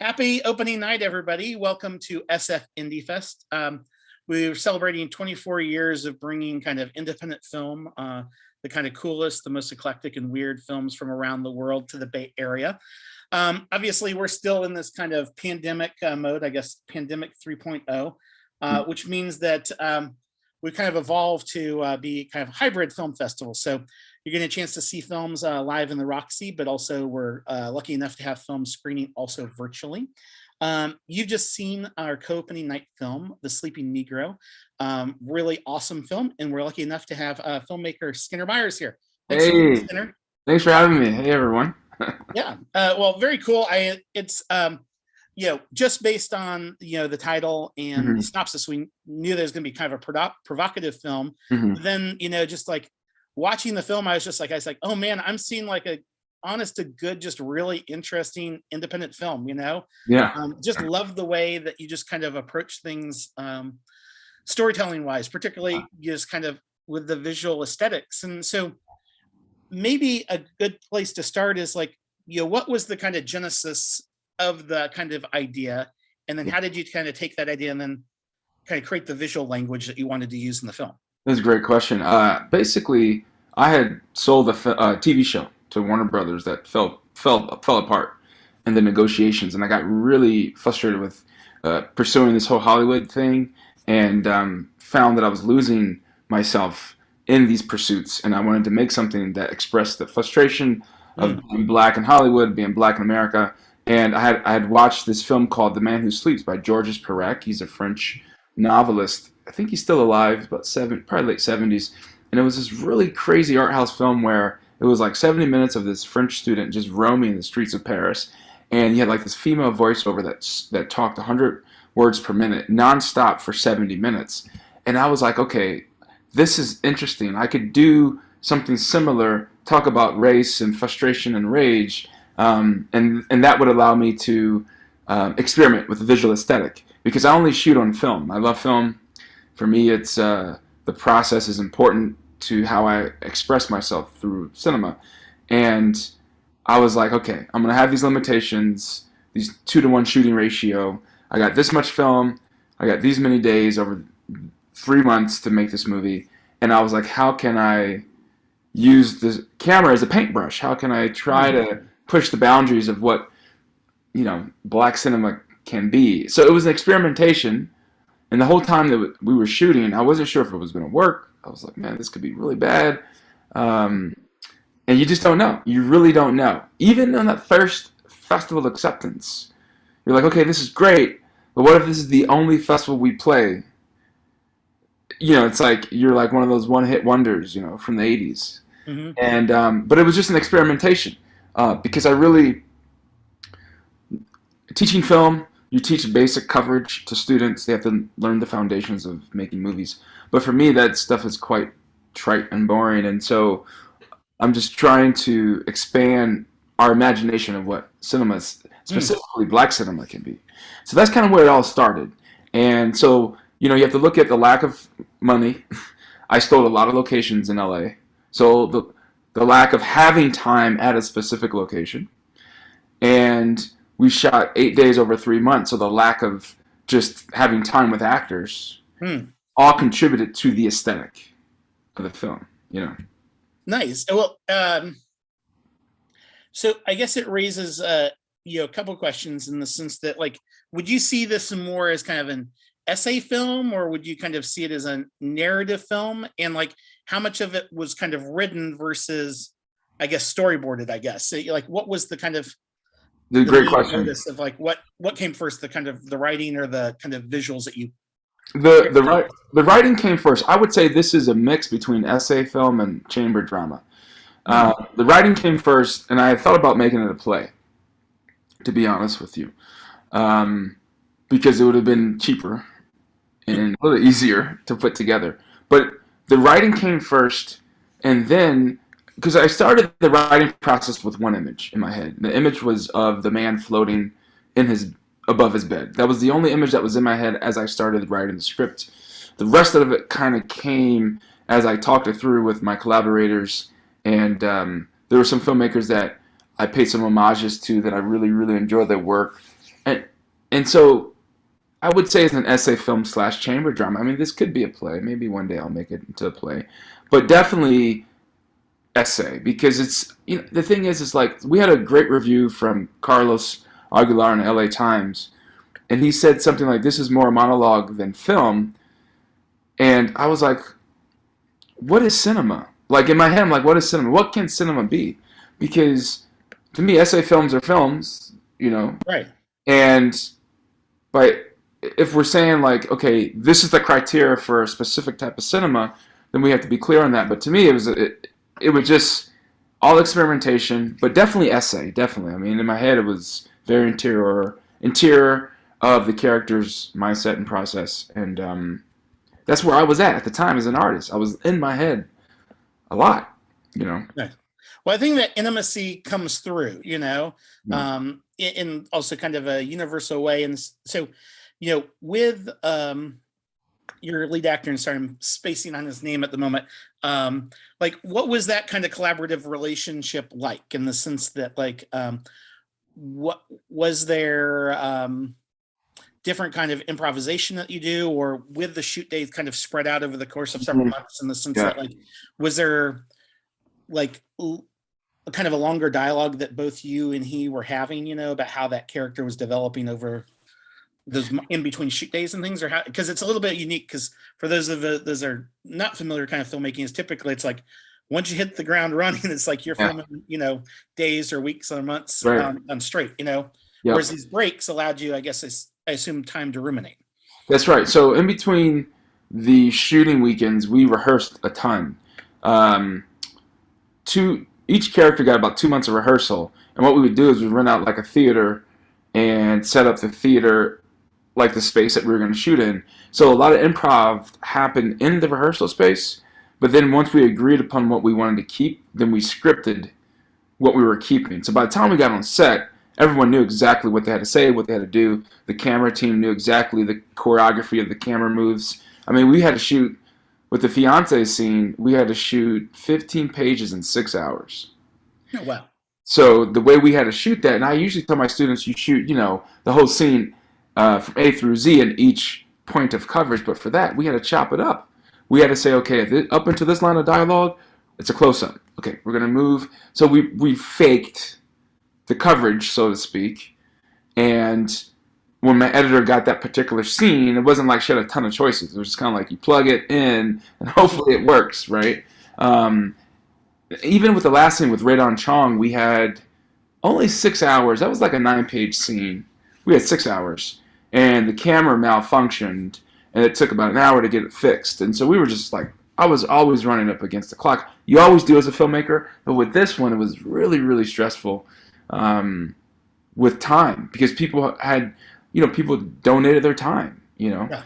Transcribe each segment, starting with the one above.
Happy opening night, everybody. Welcome to SF Indie Fest. We're celebrating 24 years of bringing kind of independent film, the kind of coolest, the most eclectic and weird films from around the world to the Bay Area. Obviously, we're still in this kind of pandemic mode, I guess, pandemic 3.0, which means that we kind of evolved to be kind of a hybrid film festival. So you're getting a chance to see films live in the Roxy, but also we're lucky enough to have film screening also virtually. You've just seen our co-opening night film, The Sleeping Negro. Really awesome film, and we're lucky enough to have filmmaker Skinner Myers here. Thanks for being Hey, Skinner. thanks for having me. Hey, everyone. Yeah, well, very cool. It's just based on the title and the hmm synopsis, we knew there was going to be kind of a provocative film. hmm But then just like watching the film, I was like, oh man, I'm seeing like a honest to good, just really interesting independent film. Yeah. Just love the way that you just kind of approach things, storytelling wise, particularly just kind of with the visual aesthetics. And so maybe a good place to start is like, what was the kind of genesis of the kind of idea? And then how did you kind of take that idea and then kind of create the visual language that you wanted to use in the film? That's a great question. Basically, I had sold a TV show to Warner Brothers that fell apart in the negotiations, and I got really frustrated with pursuing this whole Hollywood thing, and found that I was losing myself in these pursuits, and I wanted to make something that expressed the frustration of Mm. being black in Hollywood, being black in America. And I had watched this film called The Man Who Sleeps by Georges Perec. He's a French novelist. I think he's still alive, about probably late 70s. And it was this really crazy art house film where it was like 70 minutes of this French student just roaming the streets of Paris. And he had like this female voiceover that talked 100 words per minute nonstop for 70 minutes. And I was like, okay, this is interesting. I could do something similar, talk about race and frustration and rage, and that would allow me to experiment with the visual aesthetic because I only shoot on film. I love film. For me, it's the process is important to how I express myself through cinema, and I was like, okay, I'm gonna have these limitations, these 2-to-1 shooting ratio. I got this much film. I got these many days over 3 months to make this movie, and I was like, how can I use the camera as a paintbrush? How can I try Mm. to push the boundaries of what black cinema can be? So it was an experimentation, and the whole time that we were shooting, I wasn't sure if it was going to work. I was like, man, this could be really bad, um, and you just don't know. You really don't know. Even on that first festival acceptance, you're like, okay, this is great, but what if this is the only festival we play? It's like you're like one of those one-hit wonders, from the '80s. Hmm. And but it was just an experimentation because I really teaching film. You teach basic coverage to students. They have to learn the foundations of making movies. But for me, that stuff is quite trite and boring. And so I'm just trying to expand our imagination of what cinema, Mm. specifically black cinema, can be. So that's kind of where it all started. And so you have to look at the lack of money. I stole a lot of locations in LA. So the lack of having time at a specific location, and we shot 8 days over 3 months. So the lack of just having time with actors Mm. all contributed to the aesthetic of the film. Nice. Well, so I guess it raises a couple of questions in the sense that, like, would you see this more as kind of an essay film, or would you kind of see it as a narrative film? And like, how much of it was kind of written versus, I guess, storyboarded? I guess so, like, what was the kind of The the great main question. focus of like what came first, the kind of the writing or the kind of visuals that you The the did? ri- the writing came first. I would say this is a mix between essay film and chamber drama. Hmm. The writing came first, and I thought about making it a play, to be honest with you, um, because it would have been cheaper and a little easier to put together. But the writing came first, and then because I started the writing process with one image in my head. The image was of the man floating in his above his bed. That was the only image that was in my head as I started writing the script. The rest of it kind of came as I talked it through with my collaborators, and there were some filmmakers that I paid some homages to that I really, really enjoyed their work. And and so I would say it's an essay film slash chamber drama. I mean, this could be a play. Maybe one day I'll make it into a play, but definitely essay because it's the thing is like we had a great review from Carlos Aguilar in the LA Times, and he said something like this is more a monologue than film, and I was like, what is cinema? Like in my head, I'm like, what is cinema? What can cinema be? Because to me, essay films are films, Right. and by if we're saying like, okay, this is the criteria for a specific type of cinema, then we have to be clear on that. But to me, it was just all experimentation, but definitely essay, definitely. I mean, in my head, it was very interior of the character's mindset and process, and that's where I was at the time as an artist. I was in my head a lot. Right. Well, I think that intimacy comes through, Yeah. in also kind of a universal way. And so, with your lead actor, and sorry, I'm spacing on his name at the moment. Like, what was that kind of collaborative relationship like in the sense that, like, what was there different kind of improvisation that you do, or with the shoot days kind of spread out over the course of several months in the sense Yeah. that, like, was there like kind of a longer dialogue that both you and he were having, about how that character was developing over those in between shoot days and things, or how, because it's a little bit unique, because for those are not familiar kind of filmmaking, is typically it's like once you hit the ground running, it's like you're Yeah. filming, days or weeks or months Right. on straight, Yeah. whereas these breaks allowed you, I guess, I assume, time to ruminate. That's right. So in between the shooting weekends, we rehearsed a ton. Um, each character got about 2 months of rehearsal, and what we would do is we'd rent out like a theater and set up the theater like the space that we were going to shoot in. So a lot of improv happened in the rehearsal space, but then once we agreed upon what we wanted to keep, then we scripted what we were keeping. So by the time we got on set, everyone knew exactly what they had to say, what they had to do. The camera team knew exactly the choreography of the camera moves. I mean, we had to shoot with the fiance scene. We had to shoot 15 pages in 6 hours. Oh, wow. So the way we had to shoot that, and I usually tell my students, you shoot, the whole scene from A through Z in each point of coverage. But for that, we had to chop it up. We had to say, okay, up into this line of dialogue, it's a close-up. Okay, we're gonna move. So we faked the coverage, so to speak. And when my editor got that particular scene, it wasn't like she had a ton of choices. It was just kind of like you plug it in and hopefully it works, right? Even with the last scene with Radon Chong, we had only 6 hours. That was like a 9-page scene. We had 6 hours. And the camera malfunctioned, and it took about an hour to get it fixed. And so we were just like, I was always running up against the clock. You always do as a filmmaker, but with this one, it was really, really stressful with time because people had, people donated their time, Yeah.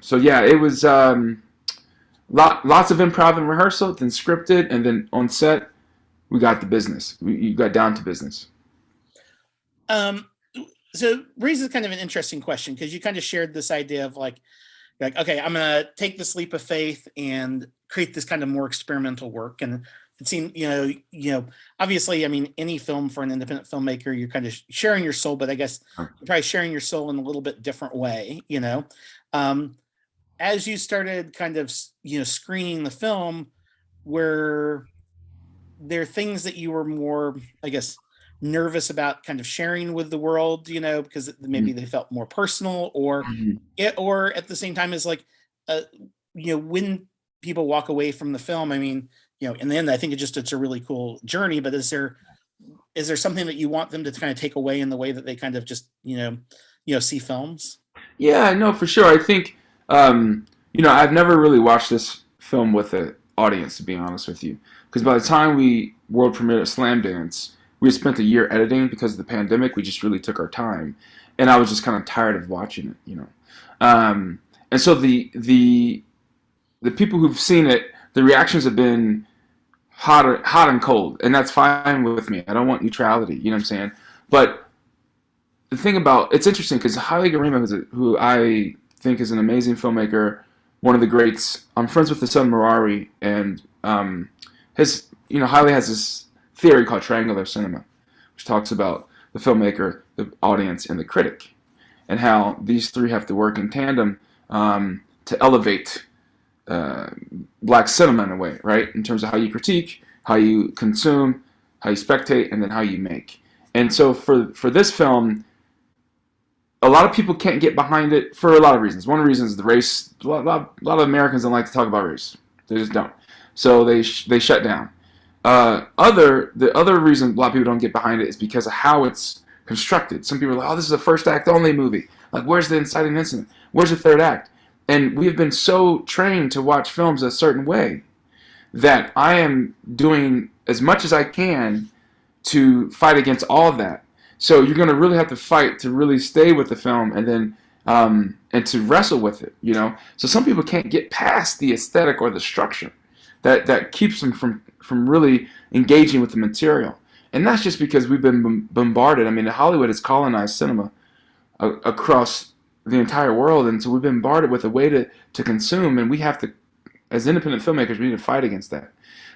So yeah, it was lots of improv and rehearsal, then scripted, and then on set, we got the business. You got down to business. So raises kind of an interesting question, because you kind of shared this idea of like, okay, I'm gonna take this leap of faith and create this kind of more experimental work. And it seemed, obviously, I mean, any film for an independent filmmaker, you're kind of sharing your soul, but I guess you're probably sharing your soul in a little bit different way. As you started kind of, screening the film, were there things that you were more, I guess, nervous about kind of sharing with the world, because maybe they felt more personal, or Mhm. or at the same time is like, when people walk away from the film, I mean, in the end, I think it's a really cool journey, but is there something that you want them to kind of take away in the way that they kind of just, see films? Yeah, no, for sure. I think, I've never really watched this film with an audience, to be honest with you. Because by the time we world premiered at Slam Dance, we had spent a year editing because of the pandemic. We just really took our time. And I was just kind of tired of watching it. And so the people who've seen it, the reactions have been hot and cold. And that's fine with me. I don't want neutrality, you know what I'm saying? But the thing about it's interesting because Haile Gerima, who I think is an amazing filmmaker, one of the greats. I'm friends with his son Marari, and Haile has this theory called triangular cinema, which talks about the filmmaker, the audience, and the critic. and how these three have to work in tandem to elevate uh, black cinema in a way, right? In terms of how you critique, how you consume, how you spectate, and then how you make. And so for this film, a lot of people can't get behind it for a lot of reasons. One reason is the race. A lot of Americans don't like to talk about race. They just don't. So they shut down. The other reason a lot of people don't get behind it is because of how it's constructed. Some people are like, "Oh, this is a first act only movie. Like, where's the inciting incident? Where's the third act?" And we have been so trained to watch films a certain way that I am doing as much as I can to fight against all of that. So you're going to really have to fight to really stay with the film, and then and to wrestle with it. So some people can't get past the aesthetic or the structure that keeps them from really engaging with the material. And that's just because we've been bombarded. I mean, Hollywood has colonized cinema across the entire world, and so we've been bombarded with a way to consume, and we have to, as independent filmmakers, we need to fight against that,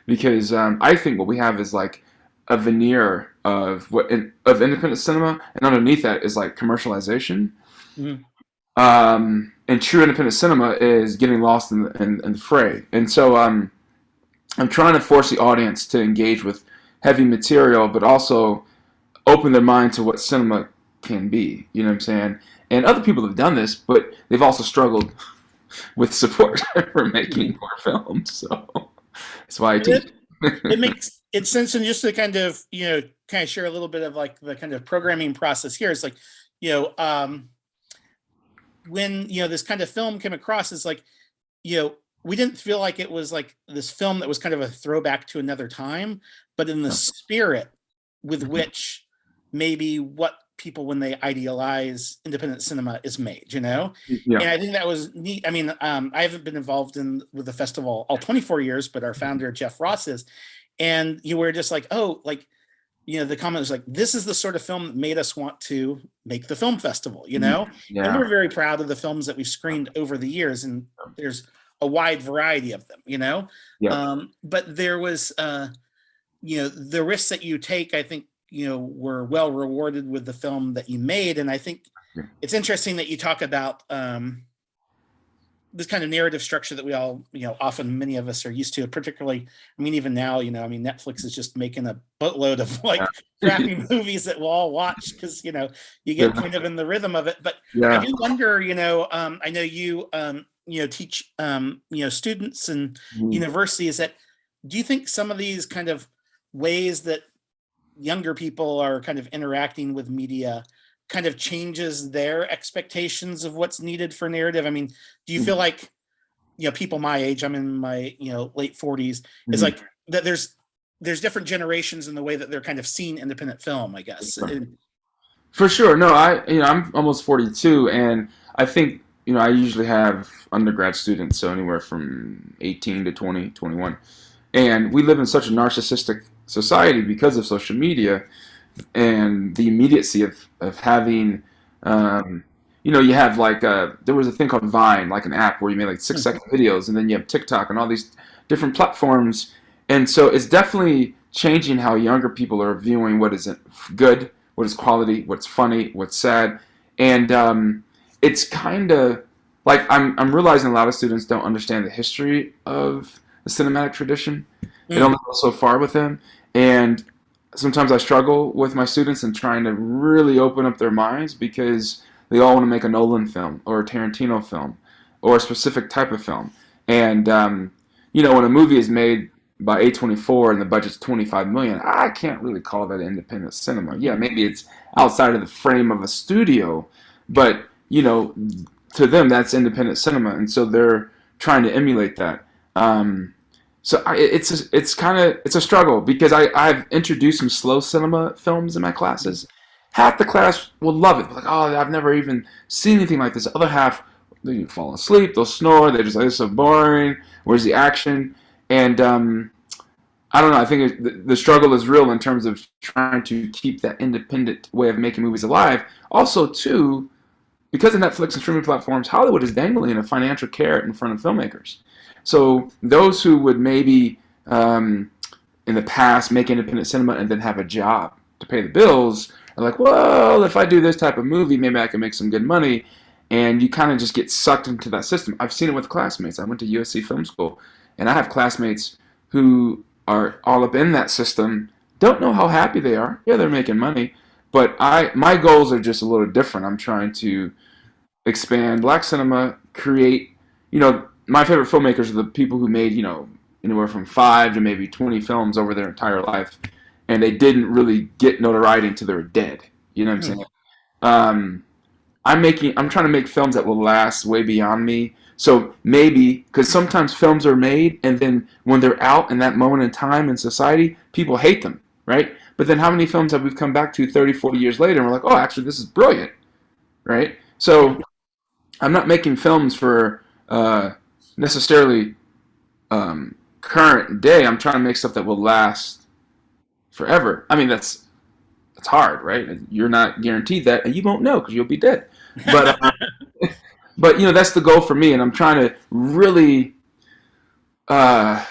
because I think what we have is like a veneer of independent cinema, and underneath that is like commercialization. Mhm. And true independent cinema is getting lost in the fray. And so I'm trying to force the audience to engage with heavy material, but also open their mind to what cinema can be. You know what I'm saying? And other people have done this, but they've also struggled with support for making more films. So that's why I teach. It makes it sense, and just to kind of share a little bit of like the kind of programming process here. It's like when this kind of film came across, it's like we didn't feel like it was like this film that was kind of a throwback to another time, but in the spirit with which maybe what people, when they idealize independent cinema, is made, Yeah. and I think that was neat. I mean, I haven't been involved with the festival all 24 years, but our founder Jeff Ross is, and you were just like, oh, like the comment was like, this is the sort of film that made us want to make the film festival, Yeah. and we're very proud of the films that we've screened over the years, and there's a wide variety of them, Yeah. but there was the risks that you take, I think, were well rewarded with the film that you made. And I think it's interesting that you talk about this kind of narrative structure that we all, often many of us are used to, particularly, I mean, even now, Netflix is just making a boatload of like crappy movies that we'll all watch because, you get kind of in the rhythm of it. But I do wonder, I know you, teach, students and universities, that do you think some of these kind of ways that younger people are kind of interacting with media kind of changes their expectations of what's needed for narrative? I mean, do you feel like, people my age, I'm in my, late 40s, is like that there's different generations in the way that they're kind of seeing independent film, I guess. For sure. No, I'm almost 42, and I think, I usually have undergrad students, so anywhere from 18 to 20, 21. And we live in such a narcissistic society because of social media and the immediacy of having, you have like, there was a thing called Vine, like an app where you made like 6-second videos, and then you have TikTok and all these different platforms. And so it's definitely changing how younger people are viewing what is good, what is quality, what's funny, what's sad. And it's kind of like I'm realizing a lot of students don't understand the history of the cinematic tradition. It only goes so far with them. And sometimes I struggle with my students in trying to really open up their minds because they all want to make a Nolan film or a Tarantino film or a specific type of film. And, when a movie is made by A24 and the budget's $25 million, I can't really call that independent cinema. Yeah, maybe it's outside of the frame of a studio, but, to them, that's independent cinema. And so they're trying to emulate that. So it's a struggle because I've introduced some slow cinema films in my classes. Half the class will love it. Like, oh, I've never even seen anything like this. The other half, they fall asleep, they'll snore, they're just like, it's so boring. Where's the action? And I don't know. I think the struggle is real in terms of trying to keep that independent way of making movies alive. Also, too, because of Netflix and streaming platforms, Hollywood is dangling a financial carrot in front of filmmakers. So those who would maybe in the past make independent cinema and then have a job to pay the bills They're like, well, if I do this type of movie, maybe I can make some good money. And you kind of just get sucked into that system. I've seen it with classmates. I went to USC Film School, and I have classmates who are all up in that system, don't know how happy they are. Yeah, they're making money, but my goals are just a little different. I'm trying to expand black cinema, create, my favorite filmmakers are the people who made, anywhere from 5 to maybe 20 films over their entire life, and they didn't really get notoriety until they were dead. You know what I'm saying? Um, I'm trying to make films that will last way beyond me. So maybe, because sometimes films are made, and then when they're out in that moment in time in society, people hate them, right? But then how many films have we come back to 30, 40 years later, and we're like, oh, actually, this is brilliant, right? So I'm not making films for necessarily current day. I'm trying to make stuff that will last forever. I mean, it's hard, right? You're not guaranteed that, and you won't know because you'll be dead. But but that's the goal for me, and I'm trying to really uh,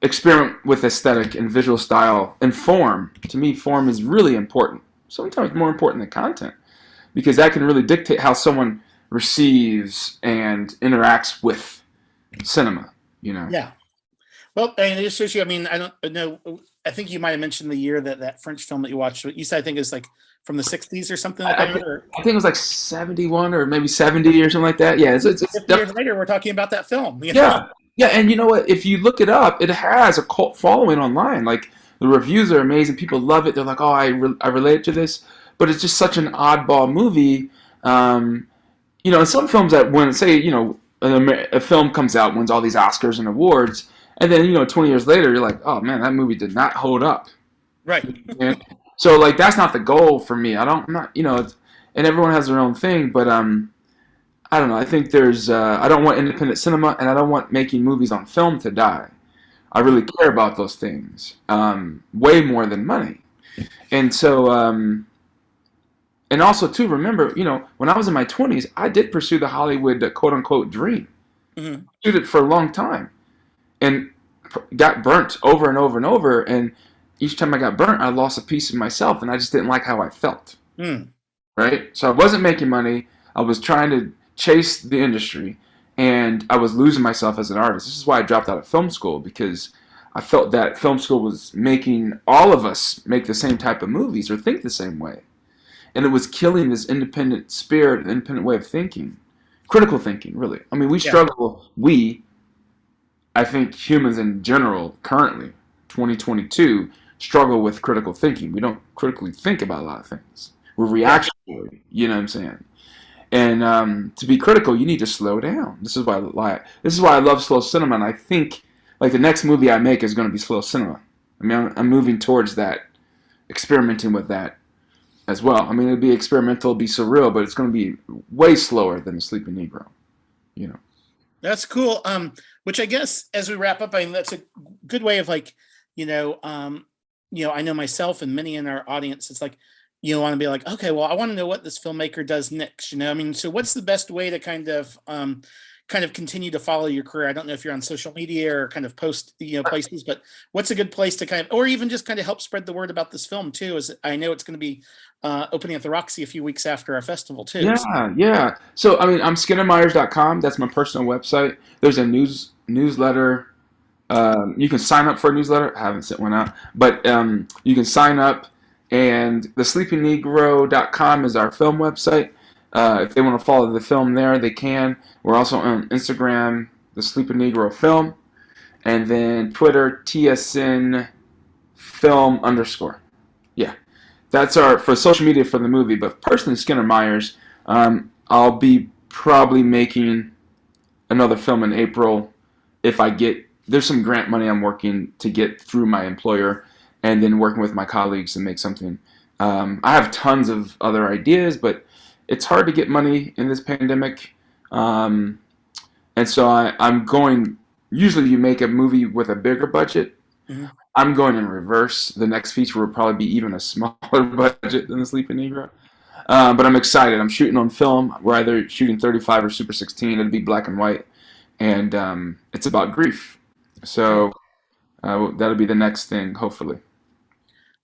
experiment with aesthetic and visual style and form. To me, form is really important. Sometimes more important than content, because that can really dictate how someone receives and interacts with cinema. Yeah. Well, and it's just, I mean, I don't know. I think you might have mentioned the year that French film that you watched. You said, I think it's like from the 60s or something like I, that. Or I think it was like 71 or maybe 70 or something like that. Yeah, it's 50 years later, we're talking about that film. yeah, yeah, and you know what? If you look it up, it has a cult following online. Like the reviews are amazing. People love it. They're like, "Oh, I relate to this," but it's just such an oddball movie. Um, and some films that when say a film comes out, wins all these Oscars and awards, and then 20 years later, you're like, "Oh man, that movie did not hold up." Right. And so like that's not the goal for me. I'm not and everyone has their own thing, but I don't know. I think there's I don't want independent cinema, and I don't want making movies on film to die. I really care about those things way more than money. And so and also too, remember, when I was in my 20s, I did pursue the Hollywood quote unquote dream. Mm-hmm. Did it for a long time, and got burnt over and over and over. And each time I got burnt, I lost a piece of myself, and I just didn't like how I felt. Mm. Right? So I wasn't making money. I was trying to chase the industry, and I was losing myself as an artist. This is why I dropped out of film school, because I felt that film school was making all of us make the same type of movies or think the same way. And it was killing this independent spirit, independent way of thinking. Critical thinking, really. I mean, we struggle, I think humans in general, currently, 2022, struggle with critical thinking. We don't critically think about a lot of things. We're reactionary, you know what I'm saying? And to be critical, you need to slow down. This is why I love slow cinema, and I think like the next movie I make is going to be slow cinema. I mean, I'm moving towards that, experimenting with that as well. I mean, it'll be experimental, it'll be surreal, but it's going to be way slower than the Sleeping Negro. That's cool. Which I guess as we wrap up, I mean, that's a good way of like, I know myself and many in our audience, it's like, you want to be like, okay, well, I want to know what this filmmaker does next. I mean, so what's the best way to kind of continue to follow your career? I don't know if you're on social media or kind of post, places, but what's a good place to kind of, or even just kind of help spread the word about this film too? Is I know it's going to be opening at the Roxy a few weeks after our festival too. Yeah. So, I mean, I'm skinnermyers.com. That's my personal website. There's a newsletter. You can sign up for a newsletter. I haven't sent one out, but you can sign up. And the sleepingnegro.com is our film website. If they want to follow the film there, they can. We're also on Instagram, the Sleeping Negro Film, and then Twitter, TSN Film _. Yeah, that's our for social media for the movie. But personally, Skinner Myers, I'll be probably making another film in April if I get. There's some grant money I'm working to get through my employer, and then working with my colleagues to make something. I have tons of other ideas, but it's hard to get money in this pandemic. And so I'm going, usually you make a movie with a bigger budget. Mm-hmm. I'm going in reverse. The next feature will probably be even a smaller budget than The Sleeping Negro. But I'm excited. I'm shooting on film. We're either shooting 35 or Super 16. It'll be black and white. And it's about grief. So that'll be the next thing, hopefully.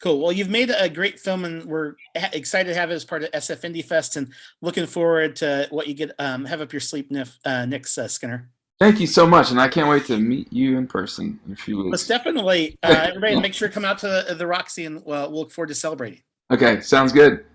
Cool. Well, you've made a great film, and we're excited to have it as part of SF Indie Fest, and looking forward to what you get have up your sleep next, Skinner. Thank you so much, and I can't wait to meet you in person in a few Most weeks. definitely. Everybody, make sure to come out to the Roxy, and we'll look forward to celebrating. Okay, sounds good.